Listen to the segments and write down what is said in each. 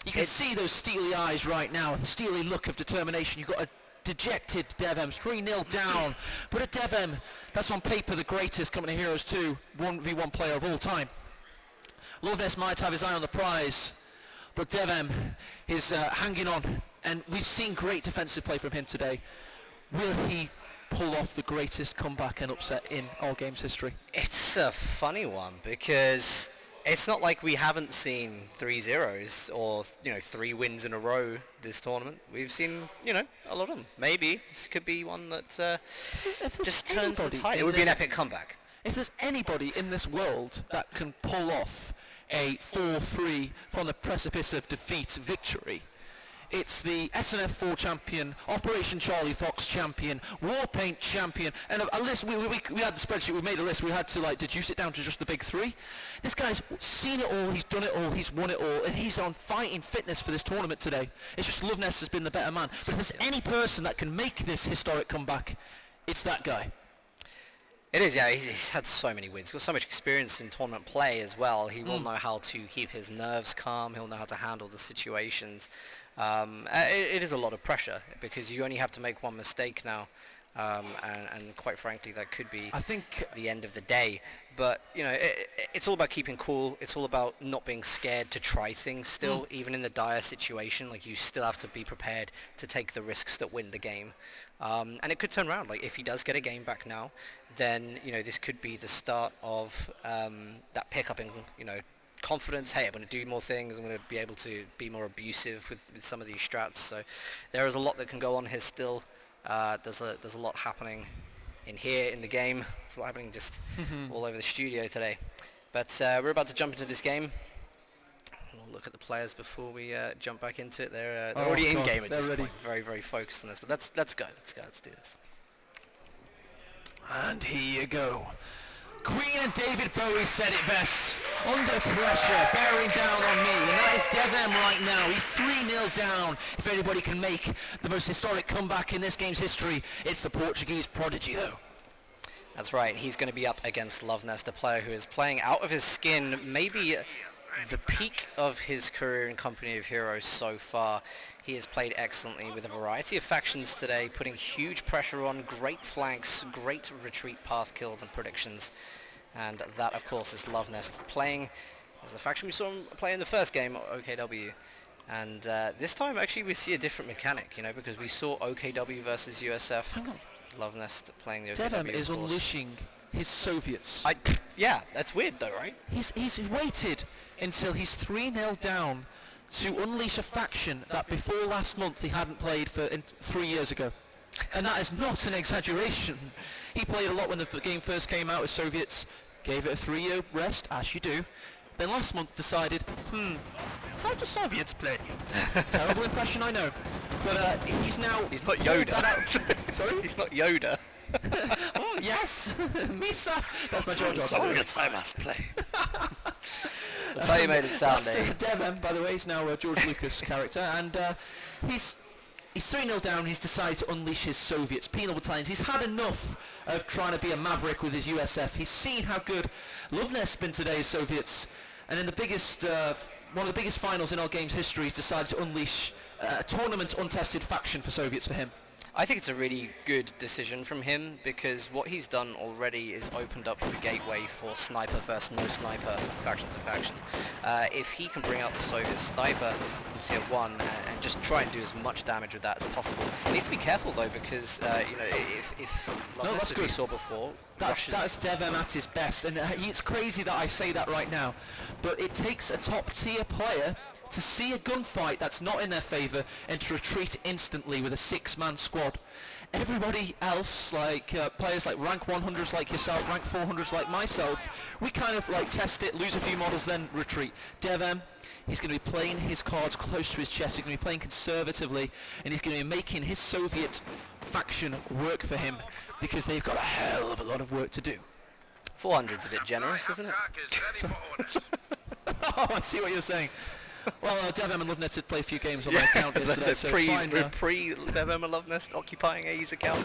You can see those steely eyes right now, the steely look of determination. You've got a dejected DevM, 3-0 down. But a DevM, that's on paper the greatest Company of Heroes 2 1v1 player of all time. Luvnest might have his eye on the prize, but DevM is hanging on. And we've seen great defensive play from him today. Will he pull off the greatest comeback and upset in all games history? It's a funny one because it's not like we haven't seen 3-0s or 3 wins in a row this tournament. We've seen a lot of them. Maybe this could be one that just turns the tide. It would be an epic comeback. If there's anybody in this world that can pull off a 4-3 from the precipice of defeat victory, it's the SNF 4 champion, Operation Charlie Fox champion, Warpaint champion, and a list. We had the spreadsheet, we made a list, we had to deduce it down to just the big 3. This guy's seen it all, he's done it all, he's won it all, and he's on fighting fitness for this tournament today. It's just Luvnest has been the better man. But if there's any person that can make this historic comeback, it's that guy. It is, yeah. He's had so many wins. He's got so much experience in tournament play as well. He will know how to keep his nerves calm. He'll know how to handle the situations. It is a lot of pressure because you only have to make one mistake now, and quite frankly, that could be the end of the day. But it's all about keeping cool. It's all about not being scared to try things. Still, even in the dire situation, you still have to be prepared to take the risks that win the game. And it could turn around. If he does get a game back now, then this could be the start of that pickup in confidence. Hey, I'm going to do more things. I'm going to be able to be more abusive with some of these strats. So there is a lot that can go on here still. There's a lot happening in here in the game. There's a lot happening just all over the studio today. But we're about to jump into this game. We'll look at the players before we jump back into it. They're already in game at this point. Very, very focused on this. But let's go. Let's do this. And here you go. Queen and David Bowie said it best. Under pressure, bearing down on me. And that is DevM right now. He's 3-0 down. If anybody can make the most historic comeback in this game's history, it's the Portuguese prodigy, though. That's right. He's going to be up against Luvnest, a player who is playing out of his skin, maybe the peak of his career in Company of Heroes so far. He has played excellently with a variety of factions today, putting huge pressure on, great flanks, great retreat path kills and predictions. And that, of course, is Luvnest playing as the faction we saw him play in the first game, OKW. And this time, actually, we see a different mechanic, because we saw OKW versus USF. Hang on. Luvnest playing the OKW, DevM is unleashing his Soviets. Yeah, that's weird, though, right? He's waited until he's 3-0 down to unleash a faction that before last month he hadn't played for 3 years ago. And that is not an exaggeration. He played a lot when the game first came out with Soviets, gave it a 3-year rest, as you do. Then last month decided, how do Soviets play? Terrible impression, I know. But he's now... He's not Yoda. Sorry? He's not Yoda. Oh, yes! Misa! That's my job. Soviets I must play. That's how you made it sound, Dave. DevM, by the way, is now a George Lucas character, and he's 3-0 down. He's decided to unleash his Soviets, penal battalions. He's had enough of trying to be a maverick with his USF. He's seen how good Luvnest's been today, Soviets, and in the biggest, one of the biggest finals in our game's history, he's decided to unleash a tournament untested faction for Soviets for him. I think it's a really good decision from him because what he's done already is opened up the gateway for sniper versus no sniper faction to faction. If he can bring out the Soviet sniper from tier 1 and just try and do as much damage with that as possible. He needs to be careful though because if Luvnest, as we saw before, that's DevM at his best, and it's crazy that I say that right now, but it takes a top tier player to see a gunfight that's not in their favour and to retreat instantly with a 6-man squad. Everybody else, players like rank 100s like yourself, rank 400s like myself, we kind of test it, lose a few models, then retreat. DevM, he's going to be playing his cards close to his chest, he's going to be playing conservatively, and he's going to be making his Soviet faction work for him because they've got a hell of a lot of work to do. 400's a bit generous, isn't it? Oh, I see what you're saying. Well, DevM and Luvnest had played a few games on my account yesterday, so pre-DevM and Luvnest occupying A's account.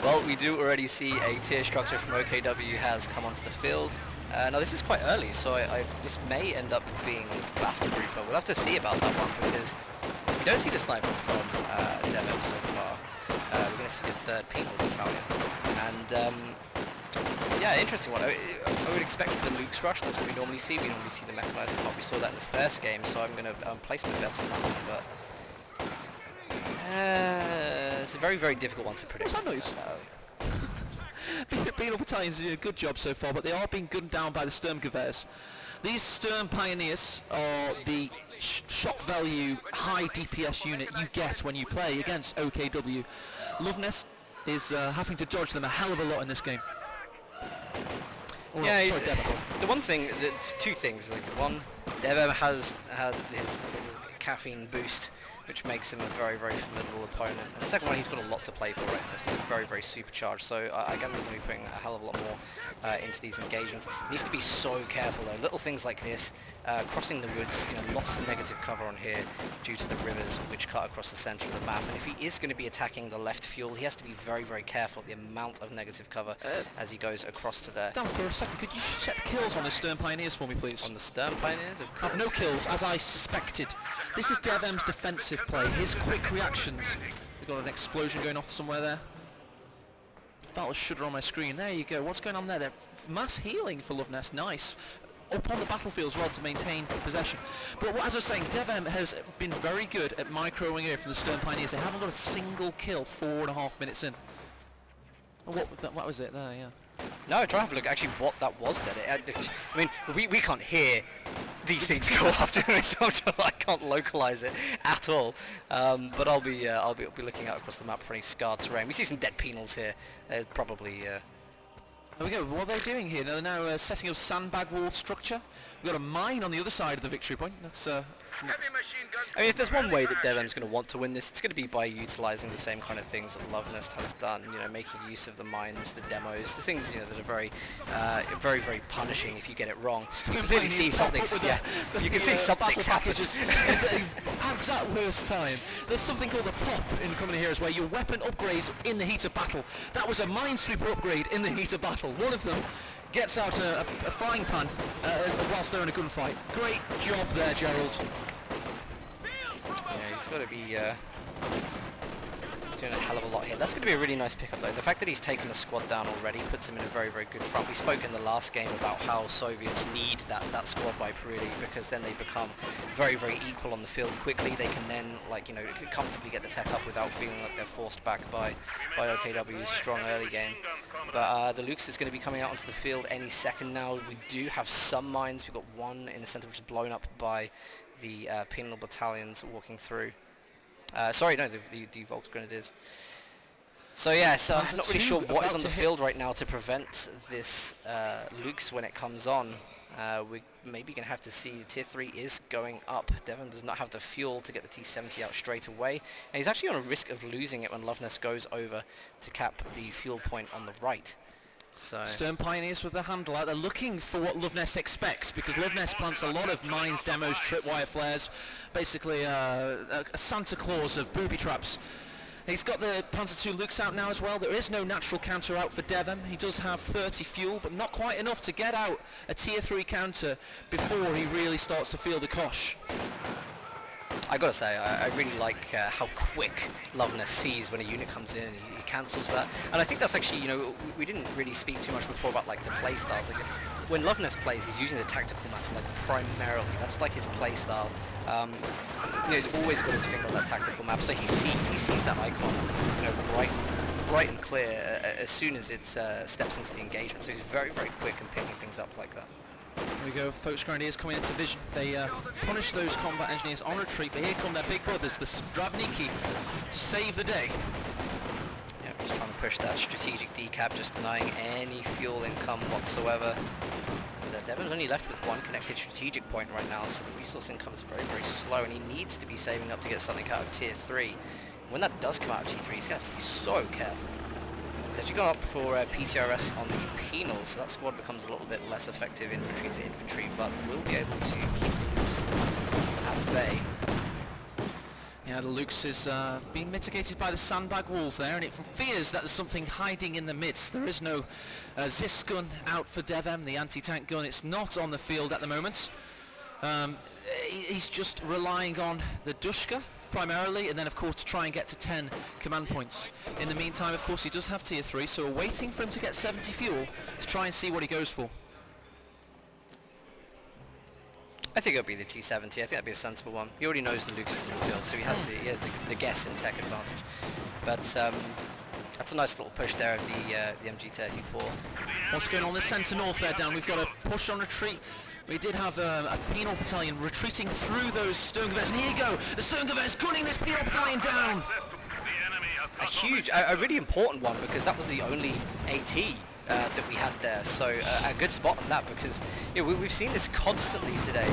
Well, we do already see a tier structure from OKW has come onto the field. Now this is quite early, so this may end up being Battle Group We'll have to see about that one, because we don't see the sniper from DevM so far. We're going to see the 3rd Penal Battalion. And yeah, interesting one. I would expect the Luke's rush. That's what we normally see. We normally see the mechanized comp. We saw that in the first game, so I'm going to place my bets on that one. But it's a very, very difficult one to predict. What's that noise? Penal Battalion's doing a good job so far, but they are being gunned down by the Sturmgewehrs. These Sturm Pioneers are the shock value, high DPS unit you get when you play against OKW. Luvnest is having to dodge them a hell of a lot in this game. Yeah, the one thing, two things. Like, one, DevM has had his caffeine boost, which makes him a very, very formidable opponent. And the second one, he's got a lot to play for right now. He's going to be very, very supercharged. So I gather he's going to be putting a hell of a lot more into these engagements. He needs to be so careful though. Little things like this, crossing the woods, lots of negative cover on here due to the rivers which cut across the center of the map. And if he is going to be attacking the left fuel, he has to be very, very careful of the amount of negative cover as he goes across to there. Dan, for a second, could you check the kills on the Sturm Pioneers for me, please? On the Sturm Pioneers, of course. Have no kills, as I suspected. This is DevM's defensive play, his quick reactions. We've got an explosion going off somewhere there. Felt a shudder on my screen. There you go. What's going on there? They're mass healing for Luvnest. Nice. Up on the battlefield as well to maintain possession. But as I was saying, DevM has been very good at microing here from the Sturm Pioneers. They haven't got a single kill 4.5 minutes in. Oh, what was it there? Yeah. No, try to have a look actually what that was then. I mean, we can't hear these things go off, so I can't localize it at all. But I'll be looking out across the map for any scarred terrain. We see some dead penals here. They're probably. There we go. What are they doing here? They're now setting up sandbag wall structure. We've got a mine on the other side of the victory point. That's. I mean, if there's one way that DevM's going to want to win this, it's going to be by utilising the same kind of things that Luvnest has done. Making use of the mines, the demos, the things that are very, very, very punishing if you get it wrong. You can clearly see something. Yeah, you can see something's happened. Exact worst time. There's something called a pop in coming here, is where your weapon upgrades in the heat of battle. That was a minesweeper upgrade in the heat of battle. One of them gets out a frying pan whilst they're in a gunfight. Great job there, Gerald. Yeah, he's got to be doing a hell of a lot here. That's going to be a really nice pickup though. The fact that he's taken the squad down already puts him in a very, very good front. We spoke in the last game about how Soviets need that squad wipe really, because then they become very, very equal on the field quickly. They can then comfortably get the tech up without feeling like they're forced back by OKW's strong early game. But the Lukes is going to be coming out onto the field any second now. We do have some mines. We've got one in the center which is blown up by the penal battalions walking through. Sorry, no, the Volks Grenadiers. So yeah, so I'm not really sure what is on the field right now to prevent this Lukes when it comes on. We're maybe going to have to see Tier 3 is going up. DevM does not have the fuel to get the T-70 out straight away. And he's actually on a risk of losing it when Luvnest goes over to cap the fuel point on the right. So Sturm Pioneers with their handle out. They're looking for what Luvnest expects, because Luvnest plants a lot of mines, demos, tripwire flares, basically a Santa Claus of booby traps. He's got the Panzer II Lukes out now as well. There is no natural counter out for DevM. He does have 30 fuel, but not quite enough to get out a Tier 3 counter before he really starts to feel the cosh. I gotta say, I really like how quick Luvnest sees when a unit comes in and he cancels that. And I think that's actually, we didn't really speak too much before about the play styles. When Luvnest plays, he's using the tactical map primarily. That's his play style. He's always got his finger on that tactical map, so he sees that icon, bright and clear as soon as it steps into the engagement. So he's very, very quick in picking things up like that. There we go, Volks Grenadiers coming into vision. They punish those combat engineers on retreat, but here come their big brothers, the Zdravniki, to save the day. Yeah, he's trying to push that strategic decap, just denying any fuel income whatsoever. And DevM's only left with one connected strategic point right now, so the resource income is very, very slow, and he needs to be saving up to get something out of Tier 3. When that does come out of Tier 3, he's going to have to be so careful. He's actually gone up for PTRS on the penal, so that squad becomes a little bit less effective infantry to infantry, but will be able to keep the Lukes at bay. Yeah, the Lukes is being mitigated by the sandbag walls there, and it fears that there's something hiding in the midst. There is no Zis gun out for DevM, the anti-tank gun. It's not on the field at the moment. He's just relying on the Dushka primarily, and then of course to try and get to 10 command points. In the meantime, of course, he does have tier 3, so we're waiting for him to get 70 fuel to try and see what he goes for. I think it'll be the T70. I think that'd be a sensible one. He already knows the Lucas is in the field, so he has the guess and tech advantage. But that's a nice little push there of the MG34. What's going on? The centre north there, Dan. We've got a push on retreat. We did have a penal battalion retreating through those Sturmgewehren. And here you go, the Sturmgewehr's gunning this penal battalion down. A really important one, because that was the only AT that we had there. So a good spot on that, because we've seen this constantly today,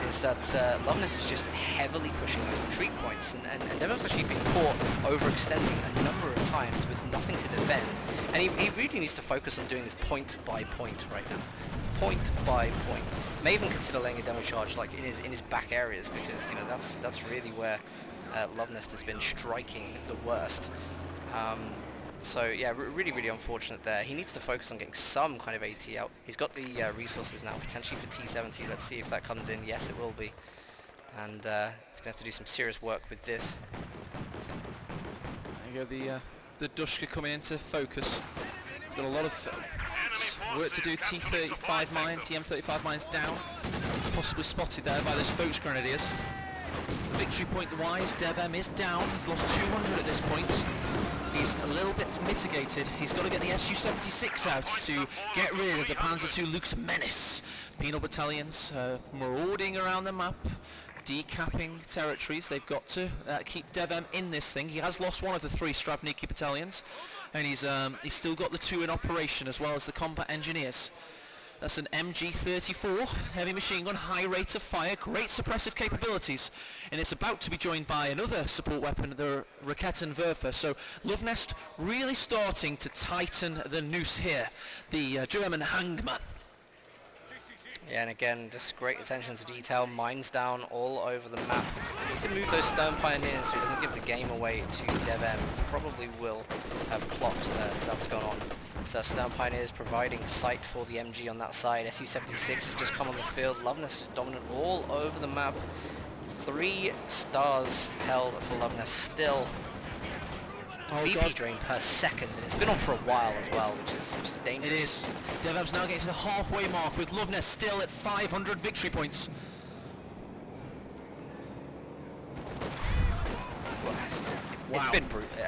is that Luvnest is just heavily pushing those retreat points, and DevM's actually been caught overextending a number of times with nothing to defend. And he really needs to focus on doing this point by point right now. Point by point. May even consider laying a demo charge like in his back areas, because that's really where Luvnest has been striking the worst. So yeah, really unfortunate there. He needs to focus on getting some kind of AT out. He's got the resources now, potentially for T70. Let's see if that comes in. Yes, it will be. And he's going to have to do some serious work with this. There you go, the Dushka coming into focus. He's got a lot of work to do. T35 mine, TM35 mines down, possibly spotted there by those Folks Grenadiers. Victory point wise, DevM is down. He's lost 200 at this point. He's a little bit mitigated. He's got to get the Su-76 out to get rid of the Panzer II Lux Menace. Penal battalions marauding around the map, decapping territories. They've got to keep DevM in this thing. He has lost one of the 3 Stravniki battalions, and he's still got the 2 in operation, as well as the combat engineers. That's an MG34 heavy machine gun, high rate of fire, great suppressive capabilities, and it's about to be joined by another support weapon, the Raketenwerfer. So Luvnest really starting to tighten the noose here, the German hangman. Yeah, and again, just great attention to detail, mines down all over the map. He needs to move those Stone Pioneers so he doesn't give the game away to DevM. Probably will have clocked that's gone on. So Stone Pioneers providing sight for the MG on that side. Su-76 has just come on the field. Luvnest is dominant all over the map. 3 stars held for Luvnest still. VP drain per second, and it's been on for a while as well, which is dangerous. It is. DevM's now getting to the halfway mark, with Luvnest still at 500 victory points. It's been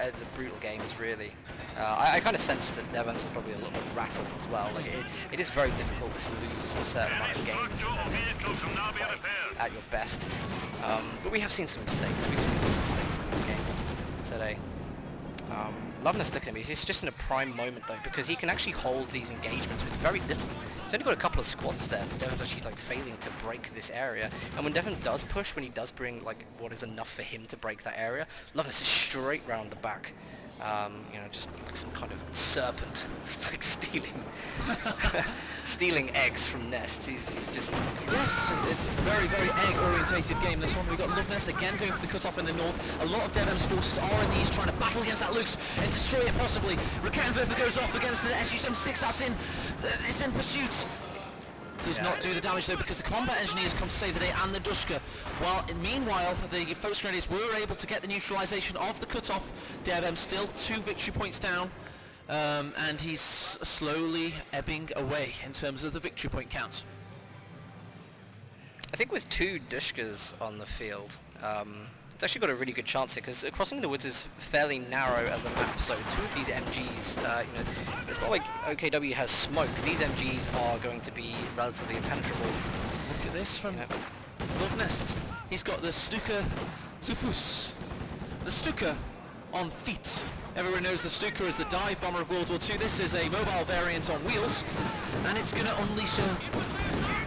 it's a brutal game, really. I kind of sense that DevM's probably a little bit rattled as well. Like it is very difficult to lose a certain amount of games and then continue to play at your best. But we have seen some mistakes. We've seen some mistakes in these games today. Luvnest looking at me, he's just in a prime moment though, because he can actually hold these engagements with very little. He's only got a couple of squads there. Devon's actually like failing to break this area, and when Devon does push, when he does bring like what is enough for him to break that area, Luvnest is straight round the back. Just like some kind of serpent, just like stealing eggs from nests. He's just... Yes, it's a very egg-orientated game, this one. We've got Luvnest again going for the cut-off in the north. A lot of DevM's forces are in the east, trying to battle against that Lux and destroy it possibly. Raketenwerfer goes off against the Su-76. That's in. It's in pursuit. Does not do the damage though, because the combat engineers come to save the day, and the Dushka. Meanwhile, the Folks Grenadiers were able to get the neutralization of the cut-off. DevM still 2 victory points down, and he's slowly ebbing away in terms of the victory point count. I think with 2 Dushkas on the field, it's actually got a really good chance here, because crossing the woods is fairly narrow as a map, so 2 of these MGs, it's not like OKW has smoke. These MGs are going to be relatively impenetrable. Look at this from Luvnest. He's got the Stuka Zufus. The Stuka on feet. Everyone knows the Stuka is the dive bomber of World War II. This is a mobile variant on wheels, and it's going to unleash a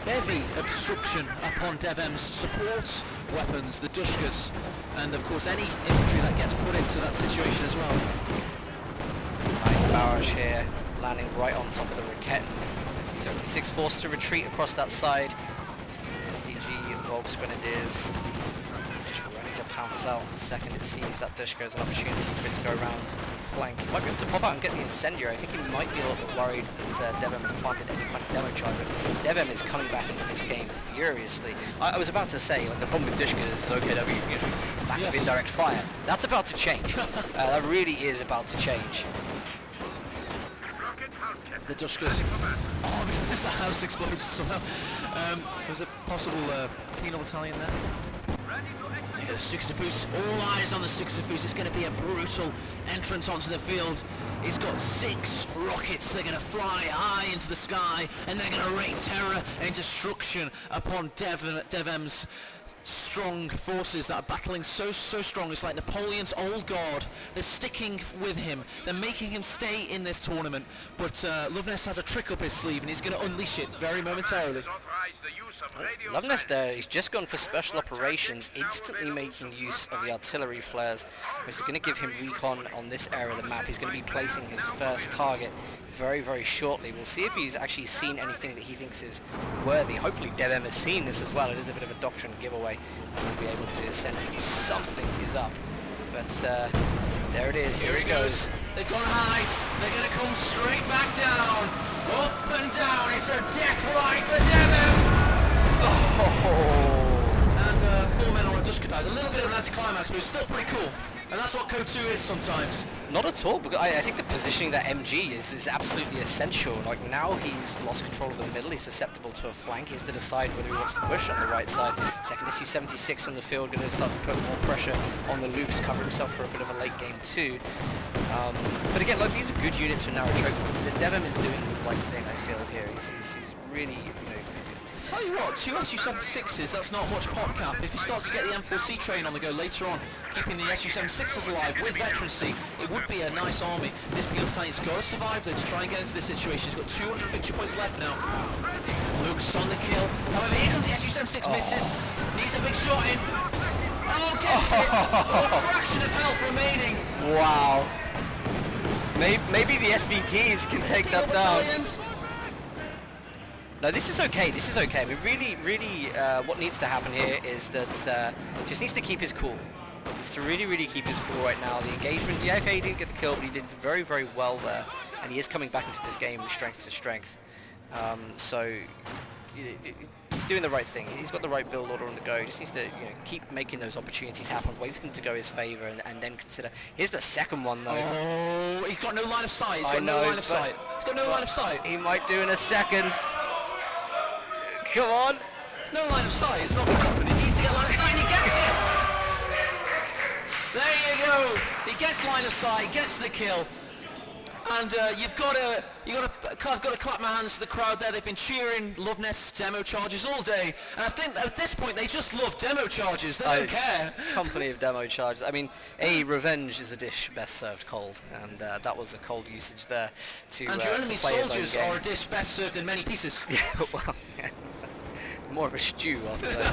bevy of destruction upon DevM's support weapons, the Dushkas, and of course any infantry that gets put into that situation as well. Nice barrage here, landing right on top of the Raketen. Su-76 forced to retreat across that side. SDG Volks Grenadiers just ready to pound Cell. Second, it sees that Dushka as an opportunity for it to go around and flank. He might be able to pop out and get the incendiary. I think he might be a little bit worried that DevM has planted any kind of demo charge, but DevM is coming back into this game furiously. I was about to say, like, the problem with Dushka is OKW, you know, lack of indirect fire. That's about to change. That really is about to change. The Dushkas. Oh, there's a house exploded somehow. There's a possible penal battalion there. Look at the Stuxafus. All eyes on the Stuxafus. It's going to be a brutal entrance onto the field. He's got 6 rockets. They're going to fly high into the sky, and they're going to rain terror and destruction upon DevM's strong forces that are battling so strong. It's like Napoleon's old guard. They're sticking with him. They're making him stay in this tournament. But Luvnest has a trick up his sleeve, and he's going to unleash it very momentarily. Luvnest there, he's just gone for special operations, instantly making use of the artillery flares, which is going to give him recon on this area of the map. He's going to be placing his first target very shortly. We'll see if he's actually seen anything that he thinks is worthy. Hopefully DevM has seen this as well. It is a bit of a doctrine giveaway, and we'll be able to sense that something is up. But there it is. Here he goes. They've gone high. They're going to come straight back down. Up and down. It's a death ride for DevM. Oh. And 4 men on a Dushka died. A little bit of an anticlimax, but it's still pretty cool. And that's what Code 2 is sometimes. Not at all, because I think the positioning that MG is absolutely essential. Like, now he's lost control of the middle, he's susceptible to a flank, he has to decide whether he wants to push on the right side. Second SU-76 on the field, going to start to put more pressure on the Lukes, cover himself for a bit of a late game too. But again, like, these are good units for narrow choke points. DevM is doing the right thing, I feel, here. He's really, you know... Tell you what, 2 SU-76s, that's not much pop cap. If he starts to get the M4C train on the go later on, keeping the SU-76s alive with veterancy, it would be a nice army. This penal battalion's got to survive though to try and get into this situation. He's got 200 victory points left now. Luke's on the kill. However, here comes the SU-76, misses. Needs a big shot in. Oh, gets it! Oh, a fraction of health remaining. Wow. Maybe the SVTs can take that down. No, this is okay. This is okay. I mean, really, what needs to happen here is that just needs to keep his cool. Needs to really keep his cool right now. The engagement, yeah, okay, he didn't get the kill, but he did very well there, and he is coming back into this game with strength to strength. So he's doing the right thing. He's got the right build order on the go. He just needs to, you know, keep making those opportunities happen. Wait for them to go his favour, and then consider. Here's the second one though. Oh, he's got no line of sight. He's got no line of sight. He's got no line of sight. He might do in a second. Come on! There's no line of sight, it's not going to happen. He needs to get line of sight and he gets it! There you go! He gets line of sight, gets the kill. And you've got to clap my hands to the crowd there. They've been cheering Luvnest's demo charges all day. And I think at this point they just love demo charges. They don't care. Company of demo charges. I mean, revenge is a dish best served cold, and that was a cold usage there to and your enemy play soldiers are a dish best served in many pieces. Yeah, well, yeah. More of a stew after those.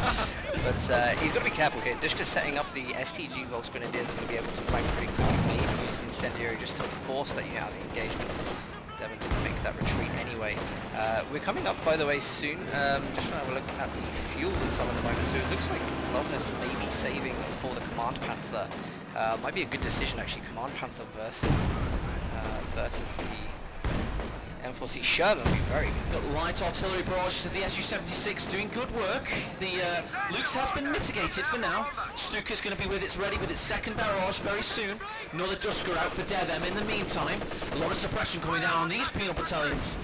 But he's got to be careful here. Dushka's setting up the STG Volks Grenadiers are going to be able to flank pretty quickly. Maybe use the incendiary just to force that unit out of the engagement. Devon to make that retreat anyway. We're coming up, by the way, soon. Just trying to have a look at the fuel that's on at the moment. So it looks like Luvnest may be saving for the Command Panther. Might be a good decision actually. Command Panther versus the M4C Sherman would be very good. Got light artillery barrages of the SU-76 doing good work. The Lukes has been mitigated for now. Stuka's going to be ready with its second barrage very soon. Another Dusker out for DevM in the meantime. A lot of suppression coming down on these penal battalions.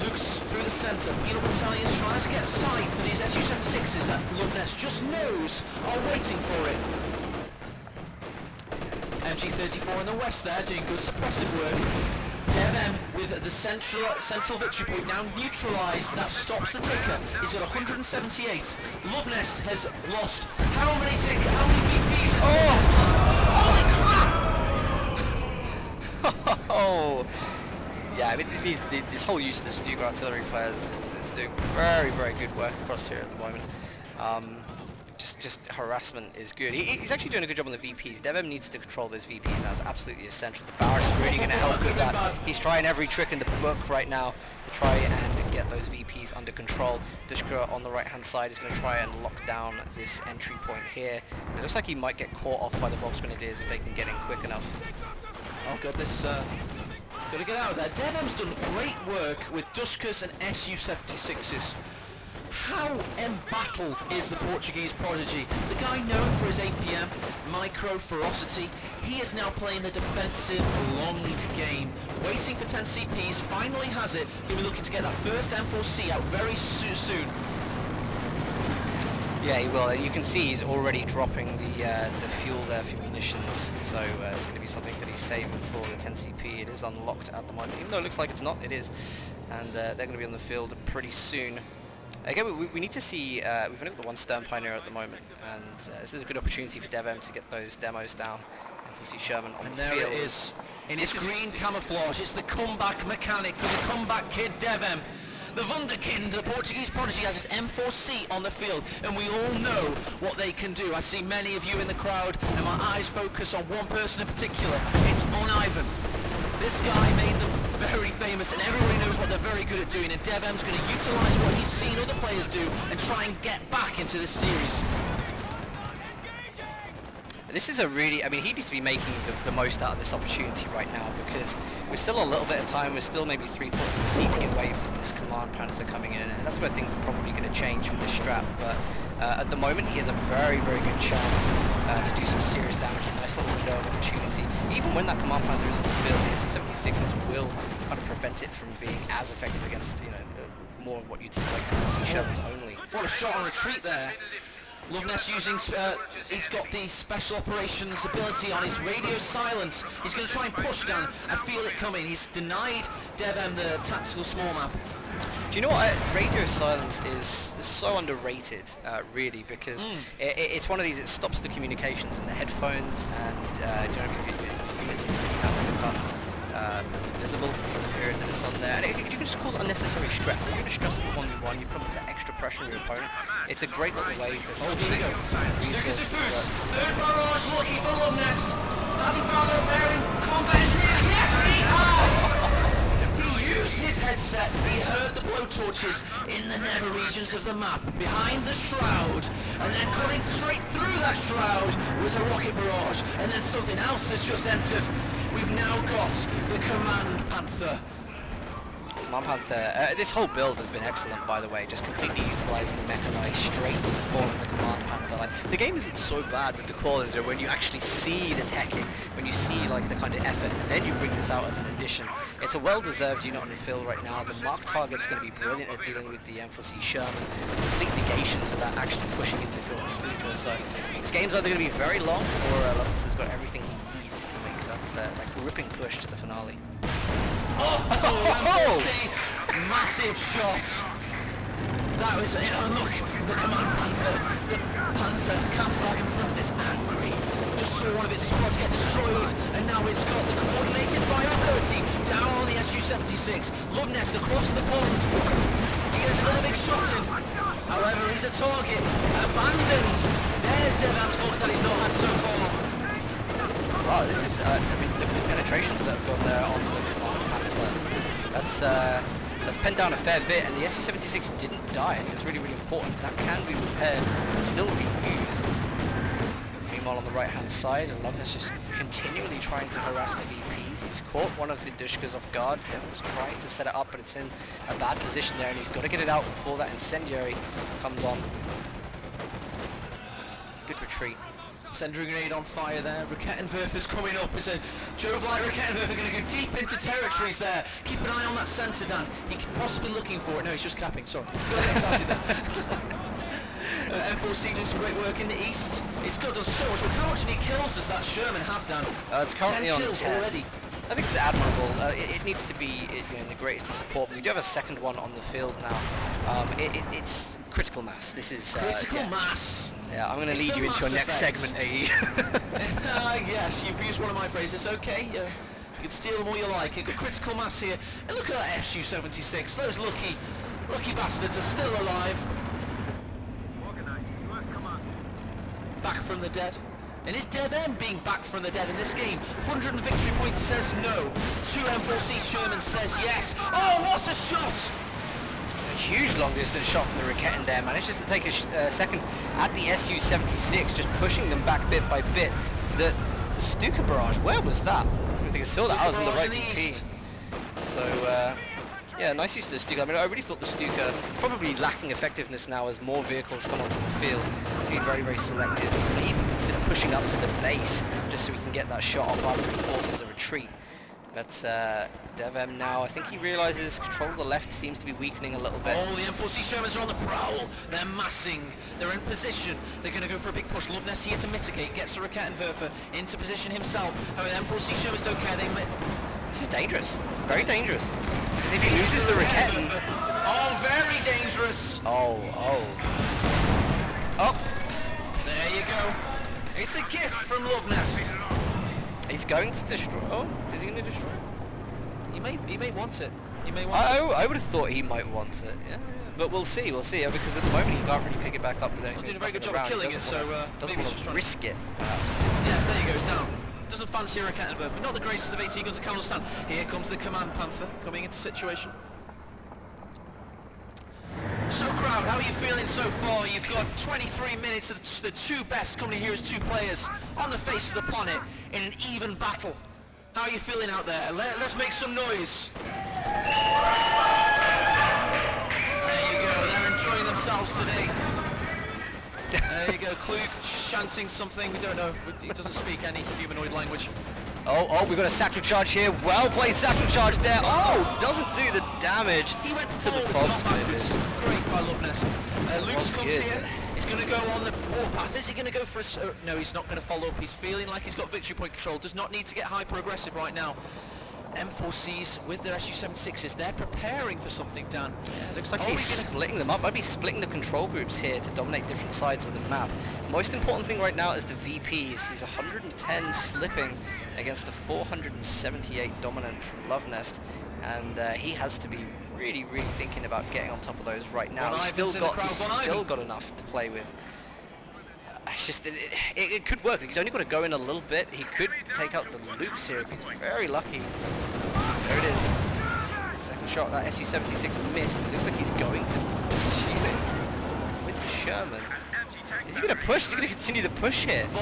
Lukes through the centre. Penal battalions trying to get sight for these SU-76s that Luvnest just knows are waiting for it. MG-34 in the west there doing good suppressive work. DevM with the central victory point now neutralised. That stops the ticker. He's got 178. Luvnest has lost how many VPs has Luvnest lost? Holy crap! Oh, yeah. I mean, this whole use of the Stuka artillery flares is doing very good work across here at the moment. Just harassment is good. He's actually doing a good job on the VPs. DevM needs to control those VPs now. It's absolutely essential. The barrage is really going to help with that. He's trying every trick in the book right now to try and get those VPs under control. Dushka on the right-hand side is going to try and lock down this entry point here. It looks like he might get caught off by the Volks Grenadiers if they can get in quick enough. Oh god, this got to get out of there. DevM's done great work with Dushkas and Su-76s. How embattled is the Portuguese prodigy? The guy known for his APM, micro ferocity, he is now playing the defensive long game, waiting for 10 CPs, finally has it. He'll be looking to get that first M4C out very soon. Yeah, he will. You can see he's already dropping the fuel there for munitions, so it's going to be something that he's saving for the 10 CP. It is unlocked at the moment, even though it looks like it's not, it is. And they're going to be on the field pretty soon. Again, we need to see, we've only got the one Stern Pioneer at the moment, and this is a good opportunity for DevM to get those demos down. And we'll see Sherman on the field. And there it is, in his green camouflage. It's the comeback mechanic for the comeback kid DevM. The Wunderkind, the Portuguese prodigy, has his M4C on the field, and we all know what they can do. I see many of you in the crowd, and my eyes focus on one person in particular. It's Von Ivan. This guy made them very famous, and everybody knows what they're very good at doing, and DevM's going to utilise what he's seen other players do and try and get back into this series. This is a really, I mean, he needs to be making the most out of this opportunity right now, because we're still a little bit of time, we're still maybe 3/4 of a CP away from this Command Panther coming in, and that's where things are probably going to change for this strap, but at the moment he has a very, very good chance to do some serious damage, a nice little window of opportunity. Even when that Command Panther is on the field, the Su-76s will kind of prevent it from being as effective against, you know, more of what you'd see like FC Shermans only. What a shot on retreat there. Luvnest using, he's got the special operations ability on his radio silence. He's going to try and push down. I feel it coming. He's denied DevM the tactical small map. Do you know what? Radio silence is so underrated, really, because it's one of these, it stops the communications in the headphones, and you know, units are really become visible for the period that it's on there, and you can just cause unnecessary stress. If you're in a stressful 1v1, you put that extra pressure on your opponent. It's a great little way for here we go. Third barrage looking for Luvnest. Has he found a bear in combat engineers? Yes, he has! He used his headset. He heard the blowtorches in the nether regions of the map, behind the shroud, and then cutting straight through that shroud was a rocket barrage, and then something else has just entered. We've now got the Command Panther. Command Panther, this whole build has been excellent, by the way, just completely utilising mechanized straight calling the Command Panther. Like, the game isn't so bad with the callers, when you actually see the teching, when you see like the kind of effort, then you bring this out as an addition. It's a well-deserved unit on the field right now. The mark target's going to be brilliant at dealing with the M4C Sherman. Complete negation to that actually pushing into kill the Stuka. So this game's either going to be very long, or Luvnest has got everything he needs to make that like gripping push to the finale. Oh! Massive shot. That was, look, the Command Panther, the Panzer camouflage in front of this angry. Just saw one of its squads get destroyed, and now it's got the coordinated fire ability down on the Su-76. Luvnest across the pond. He gets another big shot in. However, he's a target. Abandoned. There's DevM's look that he's not had so far. Wow, this is, I mean, the penetrations that have gone there on the Command Panther, that's penned down a fair bit, and the Su-76 didn't die. I think it's really, really important. That can be repaired and still reused. Meanwhile, on the right-hand side, Luvnest just continually trying to harass the VPs. He's caught one of the Dushkas off guard. DevM's trying to set it up, but it's in a bad position there, and he's got to get it out before that incendiary comes on. Good retreat. Sender grenade on fire there. Rakettenwerfer's coming up. It's a Jove-like Rakettenwerfer going to go deep into territories there. Keep an eye on that centre, Dan. He could possibly looking for it. No, he's just capping. Sorry. Got excited there. M4C doing some great work in the east. It's got done so much work. How much many kills does that Sherman have done? It's currently 10 on kills 10 already. I think it's admirable. It needs to be in the greatest of support. We do have a second one on the field now. It's critical mass. This is critical mass. Yeah, I'm going to lead you into a next segment, AE. Yes, you've used one of my phrases. Okay, you can steal them all you like. You've got critical mass here. And look at that Su-76. Those lucky bastards are still alive. Back from the dead. And is DevM being back from the dead in this game? 100 victory points says no. 2 M4C Sherman says yes. Oh, what a shot! Huge long distance shot from the Raketin there, manages to take a second at the Su-76, just pushing them back bit by bit. The Stuka barrage, where was that? I don't think I saw that. I was on the right VP. So yeah, nice use of the Stuka. I mean, I really thought the Stuka is probably lacking effectiveness now as more vehicles come onto the field. Be very, very selective. You may even consider pushing up to the base just so we can get that shot off after he forces a retreat. But DevM now, I think he realizes control of the left seems to be weakening a little bit. Oh, the M4C Shermans are on the prowl. They're massing. They're in position. They're going to go for a big push. Luvnest here to mitigate. Gets the Raketenwerfer into position himself. However, the M4C Shermans don't care. This is dangerous. It's very dangerous. Because if he loses the Raketin... Oh, very dangerous. Oh. There you go. It's a gift from Luvnest. He's going to destroy... Oh, is he going to destroy? He may want it. He may want it. I would have thought he might want it, yeah. But we'll see, because at the moment he can't really pick it back up with anything. He did a very good job of killing it, so doesn't want to risk it, perhaps. Yes, there he goes, down. Doesn't fancy a Raketenwerfer. Not the greatest of AT guns to counterstand. Here comes the Command Panther coming into situation. So crowd, how are you feeling so far? You've got 23 minutes of the two best company heroes, two players on the face of the planet in an even battle. How are you feeling out there? Let's make some noise. There you go, they're enjoying themselves today. There you go, Klug chanting something, we don't know, he doesn't speak any humanoid language. Oh, we've got a satchel charge here. Well played satchel charge there. Oh, doesn't do the damage He went to the fog squibbers. Great by Luvnest. Luke's comes here. He's going to go on the warpath. Is he going to go for a... no, he's not going to follow up. He's feeling like he's got victory point control. Does not need to get hyper aggressive right now. M4Cs with their Su-76s, they're preparing for something, Dan. Yeah, looks like he's splitting them up. Might be splitting the control groups here to dominate different sides of the map. Most important thing right now is the VPs. He's 110 slipping against a 478 dominant from Luvnest, and he has to be really, really thinking about getting on top of those right now. He's still got enough to play with. It's just, it could work. He's only got to go in a little bit. He could take out the Lukes here if he's very lucky. There it is. Second shot, that Su-76 missed. It looks like he's going to pursue it with the Sherman. Is he going to push? Is he going to continue to push here? Here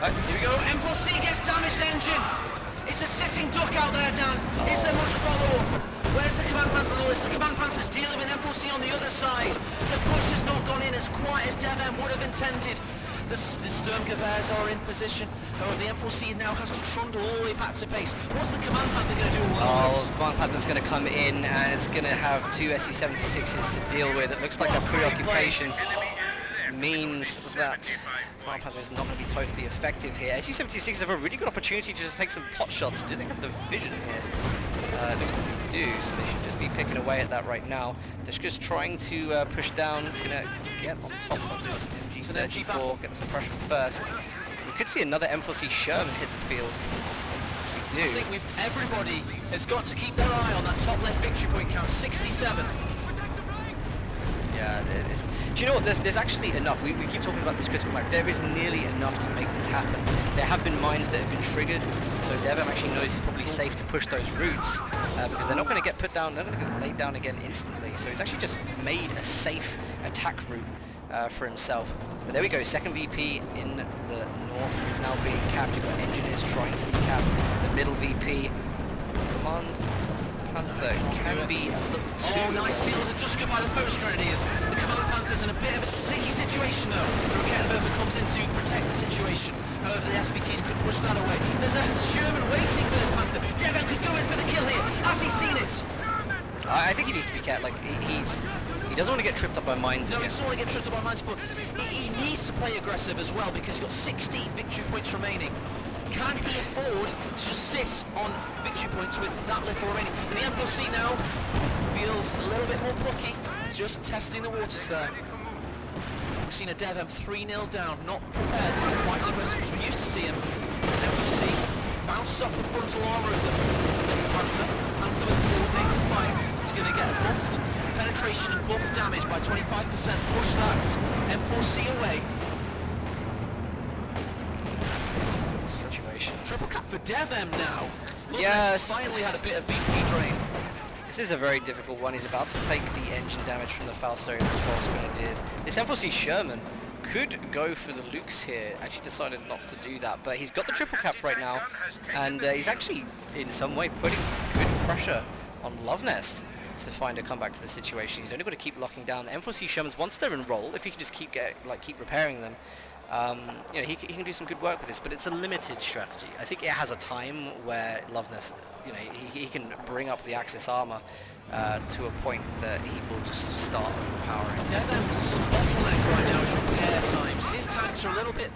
we go. M4C gets damaged engine. It's a sitting duck out there, Dan. Is there much follow-up? Where's the Command Panther, Lewis? The Command Panther's dealing with M4C on the other side. The push has not gone in as quite as DevM would have intended. The Sturmgewehrs are in position. However, the M4C now has to trundle all the way back to base. What's the Command Panther going to do? The Command Panther's going to come in and it's going to have two Su-76s to deal with. It looks like a preoccupation means that Command Panther is not going to be totally effective here. Su-76s have a really good opportunity to just take some pot shots. Do they have the vision here? It looks like they do, so they should just be picking away at that right now. Dishka's trying to push down. It's going to get on top of this MG34, get the suppression first. We could see another M4C Sherman hit the field. We do. I think everybody has got to keep their eye on that top left victory point count, 67. Yeah, it is. Do you know what? There's actually enough. We keep talking about this critical map. There is nearly enough to make this happen. There have been mines that have been triggered, so DevM actually knows it's probably safe to push those routes because they're not going to get put down. They're not going to get laid down again instantly. So he's actually just made a safe attack route for himself. But there we go. Second VP in the north is now being capped. You've got engineers trying to decap the middle VP. Command Panther can be a little too... Oh, nice steal of the Juska by the Focus Grenadiers. The Command Panther's in a bit of a sticky situation though. The Raketenwerfer comes in to protect the situation. However, the SVTs could push that away. There's a Sherman waiting for this Panther. DevM could go in for the kill here. Has he seen it? I think he needs to be careful. Like, he doesn't want to get tripped up by mines No, again. he doesn't want to get tripped up by mines, but he needs to play aggressive as well because he's got 60 victory points remaining. Can he afford to just sit on victory points with that little remaining? And the M4C now feels a little bit more plucky, just testing the waters there. We've seen a DevM 3-0 down, not prepared to be quite so aggressive as we used to see him. M4C bounces off the frontal armour of the Panther with coordinated fire. He's going to get a buffed penetration and buff damage by 25%. Push that M4C away. Situation. Triple cap for DevM now. Yes. Finally had a bit of VP drain. This This is a very difficult one. He's about to take the engine damage from the Faust against the Volks Grenadiers. This M4C Sherman could go for the Lukes here. Actually decided not to do that, but he's got the triple cap right now, and he's actually in some way putting good pressure on Luvnest to find a comeback to the situation. He's only got to keep locking down the M4C Shermans once they're in roll. If he can just keep repairing them, you know, he can do some good work with this, but it's a limited strategy. I think it has a time where Luvnest, you know, he can bring up the Axis armor to a point that he will just start overpowering. DevM's bottleneck right now is repair times. His tanks are a little bit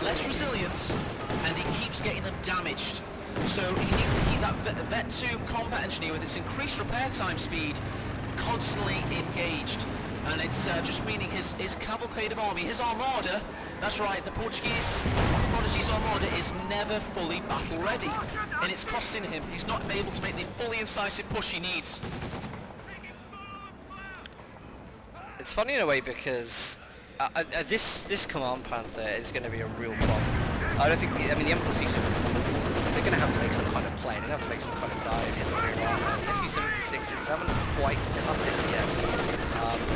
less resilient, and he keeps getting them damaged. So he needs to keep that Vet 2 combat engineer with its increased repair time speed constantly engaged. And it's just meaning his cavalcade of army, his armada, that's right, the Portuguese armada is never fully battle ready. And it's costing him. He's not able to make the fully incisive push he needs. It's funny in a way because this Command Panther is going to be a real problem. I don't think, I mean, the M4C, they're going to have to make some kind of play. They're going to have to make some kind of dive in the rear armor. The Su-76s haven't quite cut it yet.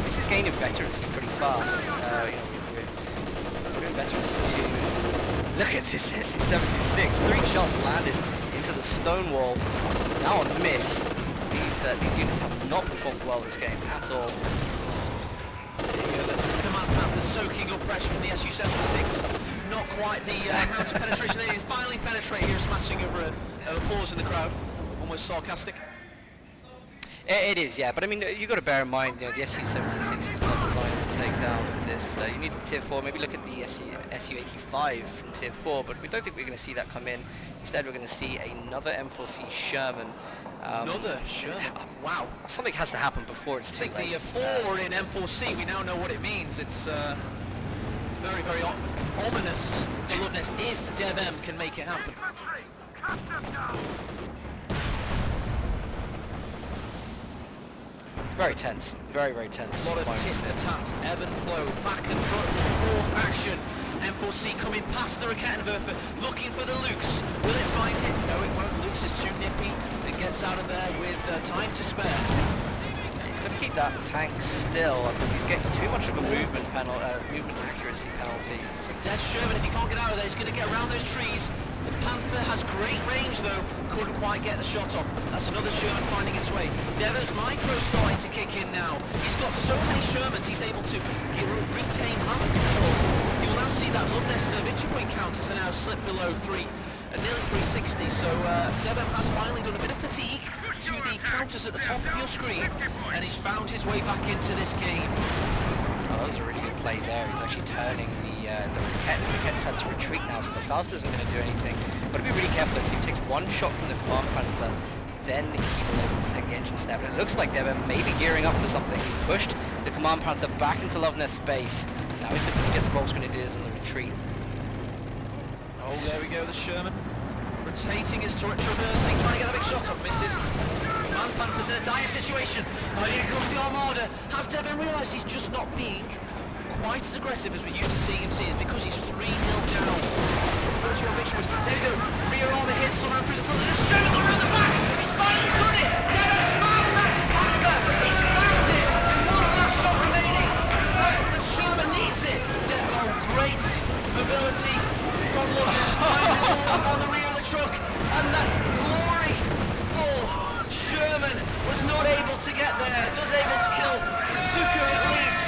This is gaining veterancy pretty fast. You know, we're in veterancy 2. Look at this Su-76. 3 shots landed into the stone wall. Now a miss. These units have not performed well this game at all. The Command Panther soaking up pressure from the Su-76. Not quite the amount of penetration. They finally penetrate here, smashing over applause in the crowd. Almost sarcastic. It is, yeah, but I mean, you've got to bear in mind, you know, the Su-76 is not designed to take down this. You need tier 4, maybe look at the Su-85 from tier 4, but we don't think we're going to see that come in. Instead, we're going to see another M4C Sherman. Another Sherman? Wow. Something has to happen before it's too late. I think the 4 in M4C, we now know what it means. It's very, very ominous for Luvnest if DevM can make it happen. Very tense, very, very tense. A lot of tit for tat, ebb and flow, back and forth action. M4C coming past the Rakettenwerfer, looking for the Lukes. Will it find it? No, it won't. Lukes is too nippy and gets out of there with time to spare. He's going to keep that tank still because he's getting too much of a movement accuracy penalty. It's a dead Sherman. If he can't get out of there, he's going to get around those trees. The Panther has great range though, couldn't quite get the shot off. That's another Sherman finding its way. DevM's micro starting to kick in now. He's got so many Shermans, he's able to retain hammer control. You'll now see that Luvnest victory point counters are now slipped below 3, nearly 360. So DevM has finally done a bit of fatigue to the counters at the top of your screen, and he's found his way back into this game. Oh, that was a really good play there. He's actually turning the Raketten's had to retreat now, so the Faust isn't going to do anything. But be really careful because if he takes one shot from the Command Panther, then he will be able to take the engine stab. And it looks like DevM may be gearing up for something. He's pushed the Command Panther back into Luvnest space. Now he's looking to get the Volks Grenadiers on the retreat. Oh, there we go, the Sherman. Rotating his turret, traversing, trying to get a big shot off, misses. Command Panther's in a dire situation. Oh, here comes the Armada. Has DevM realised he's just not being quite as aggressive as we used to see him see? It's because he's 3-0 down. He's virtual victory. There we go. Rear armor hits somehow through the front. There's Sherman going around the back. He's finally done it. DevM's found that Panther. He's found it. And one last shot remaining. The Sherman needs it. Oh, great mobility from Luvnest. Finds all up on the rear of the truck. And that glory-full Sherman was not able to get there. Just able to kill the Suku at least.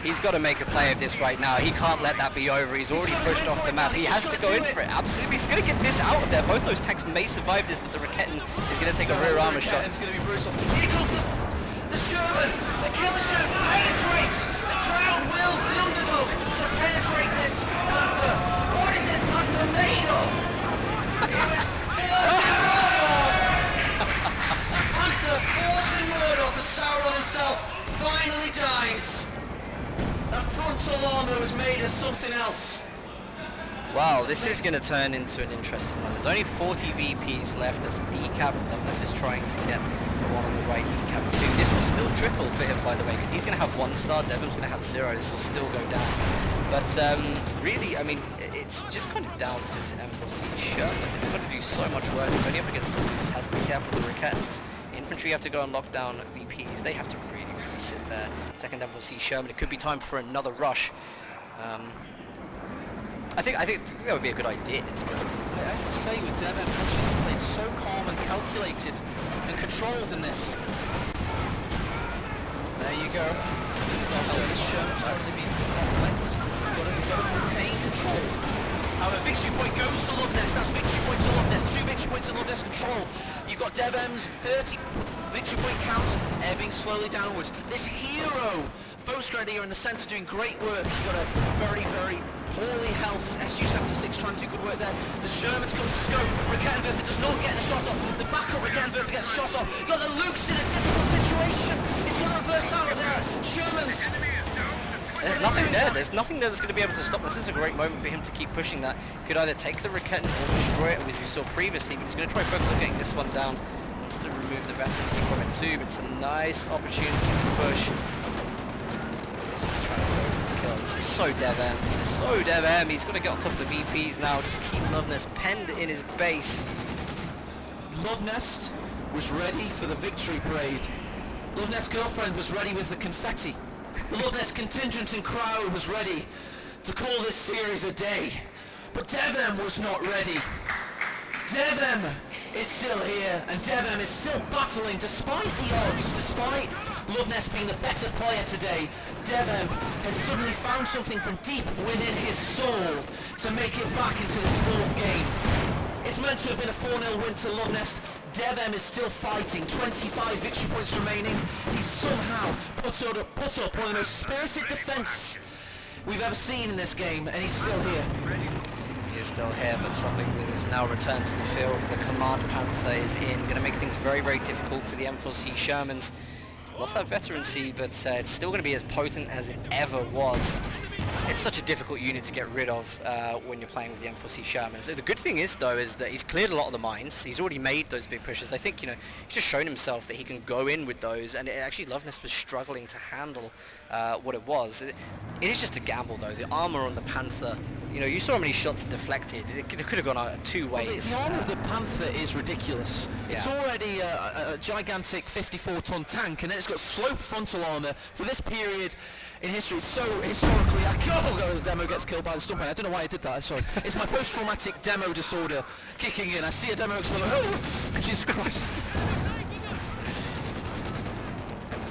He's got to make a play of this right now. He can't let that be over. He's already pushed off the map. He has to go in for it. Absolutely. He's going to get this out of there. Both those tanks may survive this, but the Raketten is going to take a rear armor shot. It's going to be brutal. Here comes the Sherman. The killer Sherman penetrates. The crowd wills the underdog to penetrate this Panther. What is it Panther made of? It was forged in Mordor. The Panther forged in Mordor for Sauron himself finally dies. That frontal armor was made of something else. Wow, this is going to turn into an interesting one. There's only 40 VPs left. There's a decap. This is trying to get the one on the right, decap 2. This will still trickle for him, by the way, because he's going to have 1 star. DevM's going to have 0. This will still go down. But really, I mean, it's just kind of down to this M4C Sherman. It's got to do so much work. It's only up against the Lukes. Has to be careful with the Rakettens. Infantry have to go and lock down VPs. They have to really sit there. Second MFC Sherman. It could be time for another rush. I think that would be a good idea, to be honest. I have to say, with DevM, Josh has played so calm and calculated and controlled in this. There you go. So this Sherman's going to be conflict. You've got to maintain control. However, victory point goes to Luvnest. That's victory point to Luvnest. 2 victory points to Luvnest control. You've got DevM's 30 victory point count ebbing slowly downwards. This hero, Focus Grenadier in the centre doing great work. You've got a very, very poorly health SU-76 trying to do good work there. The Sherman's come to scope. Raketenwerfer does not get the shot off. The backup Raketenwerfer gets shot off. You've got the Luke's in a difficult situation. He's going to reverse out of there. Sherman's... There's nothing there. There's nothing there that's going to be able to stop. This is a great moment for him to keep pushing that. He could either take the Raketen or destroy it, as we saw previously, but he's going to try focus on getting this one down. Wants to remove the veterancy from it too, but it's a nice opportunity to push. This is trying to go for the kill. This is so DevM. This is so DevM. He's got to get on top of the VPs now. Just keep Luvnest penned in his base. Luvnest was ready for the victory parade. Luvnest's girlfriend was ready with the confetti. The Luvnest contingent and crowd was ready to call this series a day. But DevM was not ready. DevM is still here, and DevM is still battling despite the odds, despite Luvnest being the better player today. DevM has suddenly found something from deep within his soul to make it back into this 4th game. It's meant to have been a 4-0 win to Luvnest. DevM is still fighting, 25 victory points remaining. He's somehow put up one of the most spirited defense we've ever seen in this game, and he's still here. He is still here, but something that has now returned to the field. The Command Panther is in, going to make things very, very difficult for the M4C Shermans. Lost that veterancy, but it's still going to be as potent as it ever was. It's such a difficult unit to get rid of when you're playing with the M4C Sherman. So the good thing is, though, is that he's cleared a lot of the mines. He's already made those big pushes. I think, he's just shown himself that he can go in with those, and actually Luvnest was struggling to handle what it was. It is just a gamble, though. The armor on the Panther, you saw how many shots deflected. It could have gone out 2 ways. The armor of the Panther is ridiculous. Yeah. It's already a gigantic 54-ton tank, and then it's got slope frontal armor for this period in history. So historically, the demo gets killed by the stump. I don't know why I did that. Sorry. It's my post-traumatic demo disorder kicking in. I see a demo explode. Oh, Jesus Christ!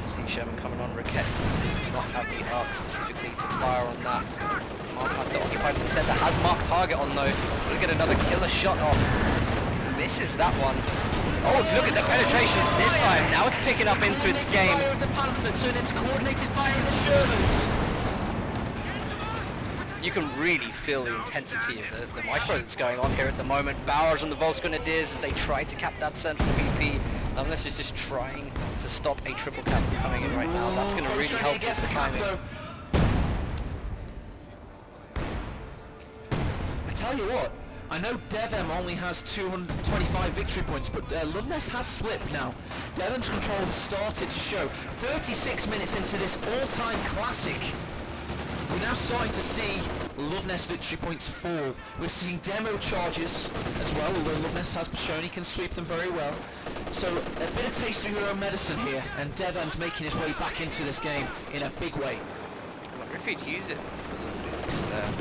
See Sherman coming on. Raketen does not have the arc specifically to fire on that. The occupied in the center has marked target on though. We'll get another killer shot off. Misses that one. Oh, look at the penetrations this time. Now it's picking up into its game. Fire of the Panther turned into coordinated fire of the Shermans. You can really feel the intensity of the micro that's going on here at the moment. Barrage on the Volks Grenadiers as they try to cap that central VP. Luvnest is just trying to stop a triple cap from coming in right now. That's going to really help with the timing. I tell you what, I know DevM only has 225 victory points, but Luvnest has slipped now. DevM's control has started to show. 36 minutes into this all-time classic, we're now starting to see Luvnest victory points fall. We're seeing demo charges as well, although Luvnest has shown he can sweep them very well. So a bit of taste of your own medicine here, and DevM's making his way back into this game in a big way. I wonder if he'd use it for the Lukes there.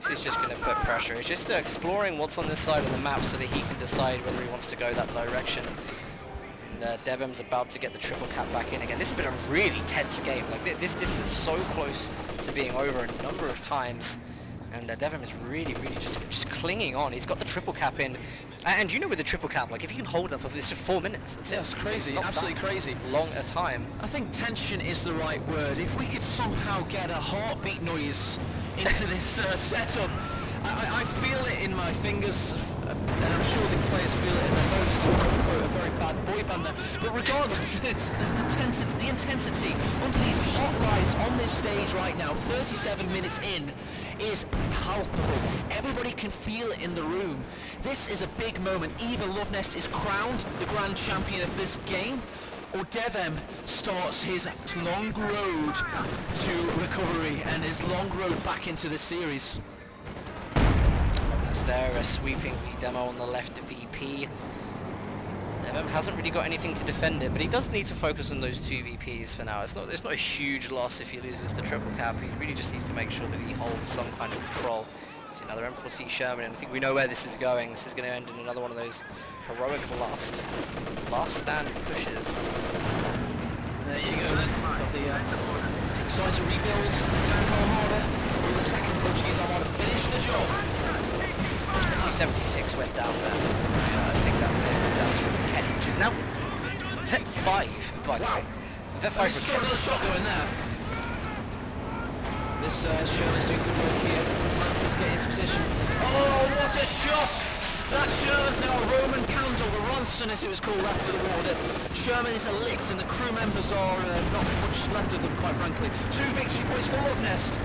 He's just going to put pressure. He's just exploring what's on this side of the map so that he can decide whether he wants to go that direction. And DevM's about to get the triple cap back in again. This has been a really tense game. Like this is so close to being over a number of times. And DevM is really just clinging on. He's got the triple cap in. And with the triple cap, like if you can hold that for just 4 minutes, that's crazy, absolutely crazy. Long a time. I think tension is the right word. If we could somehow get a heartbeat noise into this setup, I feel it in my fingers, and I'm sure the players feel it in their bones, to quote a very bad boy band there. But regardless, it's the intensity onto these hot lights on this stage right now, 37 minutes in, is palpable. Everybody can feel it in the room. This is a big moment. Either Luvnest is crowned the grand champion of this game, or DevM starts his long road to recovery and his long road back into the series. Luvnest there, sweeping the demo on the left VP. DevM hasn't really got anything to defend it, but he does need to focus on those 2 VPs for now. It's not a huge loss if he loses the triple cap. He really just needs to make sure that he holds some kind of control. See another M4C Sherman, and I think we know where this is going. This is going to end in another one of those heroic last stand pushes. There you go then. Got the signs of rebuild. The tank armada. With the second Portuguese armada finish the job. SU-76 went down there. I think that went down to Kenny, which is now Vet 5, by the way. Vet 5 for another shot going there. This Sherman's doing good work here. Manfred's getting into position. Oh, what a shot! That Sherman's now a Roman candle, the Ronson as it was called after the war. Sherman is lit and the crew members are not much left of them, quite frankly. 2 victory points for Luvnest.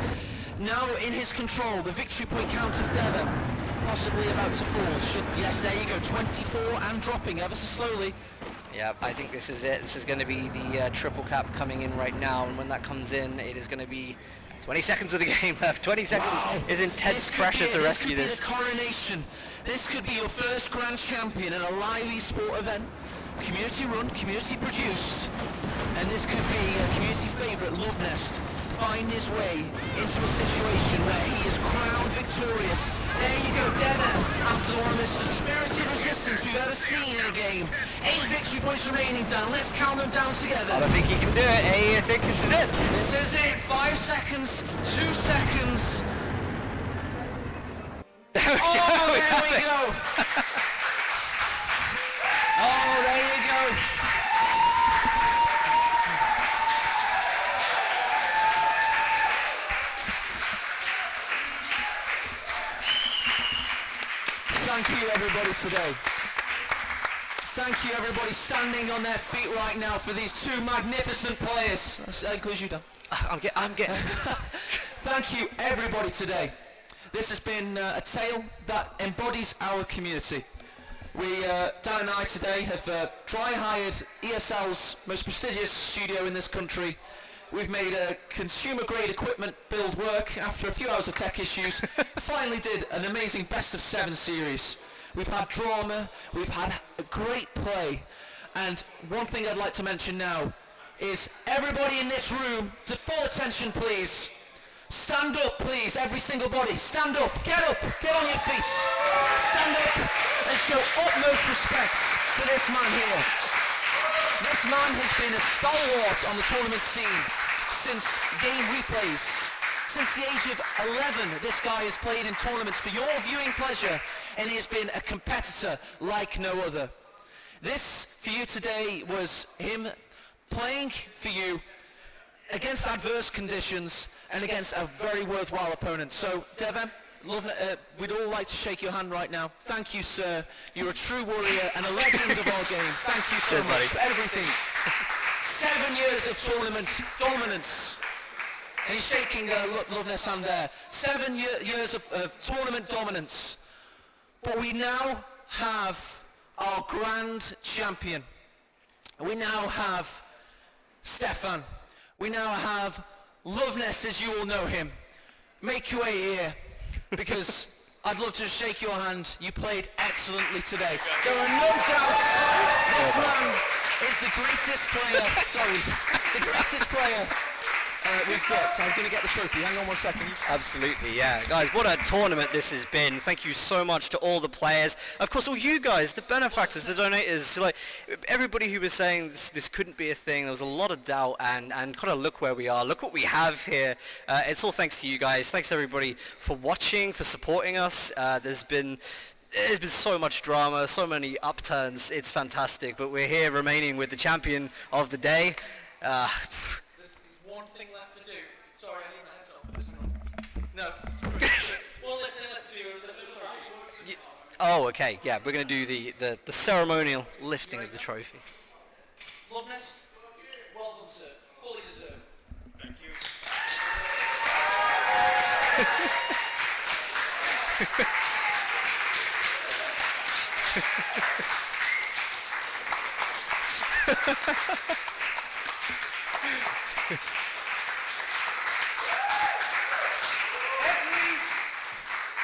Now in his control, the victory point count of DevM. Possibly about to fall. Yes, there you go. 24 and dropping ever so slowly. Yeah, I think this is it. This is going to be the triple cap coming in right now, and when that comes in, it is going to be 20 seconds of the game left. 20 seconds is intense pressure to rescue this. This could be the coronation. This could be your first grand champion in a live esport event. Community run, community produced, and this could be a community favourite, Luvnest, find his way into a situation where he is crowned victorious. There you go, DevM, after one of the most spirited resistance we've ever seen in a game. 8 victory points remaining, Dan. Let's count them down together. I don't think he can do it. I think this is it. This is it. 5 seconds, 2 seconds. Oh, there we go. Oh, there you go. Thank you everybody today. Thank you everybody standing on their feet right now for these 2 magnificent players. That includes you, Dan. I'm getting... Thank you everybody today. This has been a tale that embodies our community. We, Dan and I today have dry hired ESL's most prestigious studio in this country. We've made a consumer-grade equipment build work after a few hours of tech issues. Finally did an amazing best of 7 series. We've had drama, we've had a great play, and one thing I'd like to mention now is everybody in this room, to full attention please. Stand up please, every single body. Stand up, get on your feet. Stand up and show utmost respect for this man here. This man has been a stalwart on the tournament scene since game replays. Since the age of 11, this guy has played in tournaments for your viewing pleasure, and he has been a competitor like no other. This, for you today, was him playing for you against adverse conditions and against a very worthwhile opponent. So, DevM, we'd all like to shake your hand right now. Thank you, sir. You're a true warrior and a legend of our game. Thank you so much for everything. 7 years of tournament dominance. And he's shaking Luvnest's hand there. 7 years of tournament dominance. But we now have our grand champion. We now have Stefan. We now have Luvnest as you all know him. Make your way here, because I'd love to shake your hand. You played excellently today. There are no doubts this man is the greatest player, the greatest player we've got. So I'm going to get the trophy. Hang on 1 second. Absolutely, yeah. Guys, what a tournament this has been. Thank you so much to all the players. Of course, all you guys, the benefactors, the donators, like everybody who was saying this couldn't be a thing. There was a lot of doubt, and kind of look where we are. Look what we have here. It's all thanks to you guys. Thanks everybody for watching, for supporting us. There's been so much drama, so many upturns. It's fantastic, but we're here remaining with the champion of the day. One thing left to do. Sorry, I need my headset. No. One thing left to do with the trophy. Oh, okay. Yeah, we're going to do the ceremonial lifting of the trophy. Luvnest, well done, sir. Fully deserved. Thank you.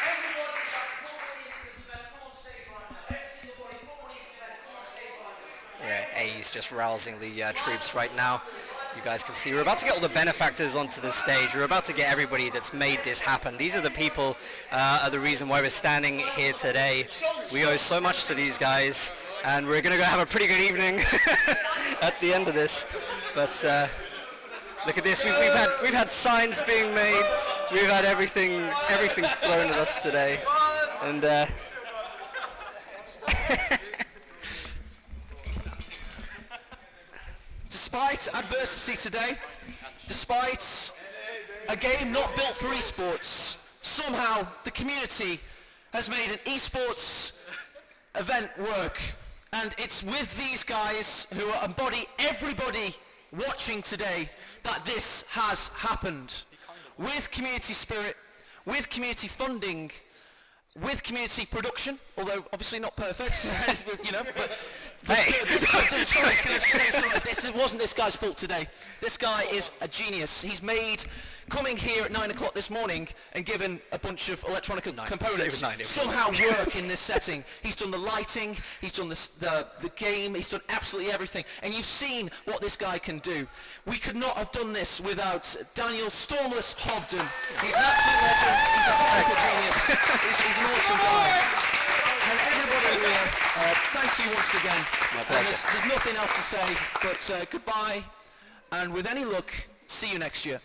Everybody that's not on the internet, come on stage right now. Every single body, come on the internet, come on stage right now. just rousing the troops right now. You guys can see we're about to get all the benefactors onto the stage. We're about to get everybody that's made this happen. These are the people are the reason why we're standing here today. We owe so much to these guys, and we're going to go have a pretty good evening at the end of this. But look at this. We've had signs being made. We've had everything thrown at us today, and. Despite adversity today, despite a game not built for esports, somehow the community has made an esports event work. And it's with these guys who embody everybody watching today that this has happened. With community spirit, with community funding, with community production, although obviously not perfect, you know, but it wasn't this guy's fault today. This guy is a genius. He's made coming here at 9 o'clock this morning and given a bunch of electronic components somehow work in this setting. He's done the lighting, he's done the game, he's done absolutely everything. And you've seen what this guy can do. We could not have done this without Daniel Stormless Hobden. He's an absolute legend, he's a technical genius, he's an awesome guy. And everybody here, thank you once again. My pleasure. There's nothing else to say but goodbye, and with any luck, see you next year.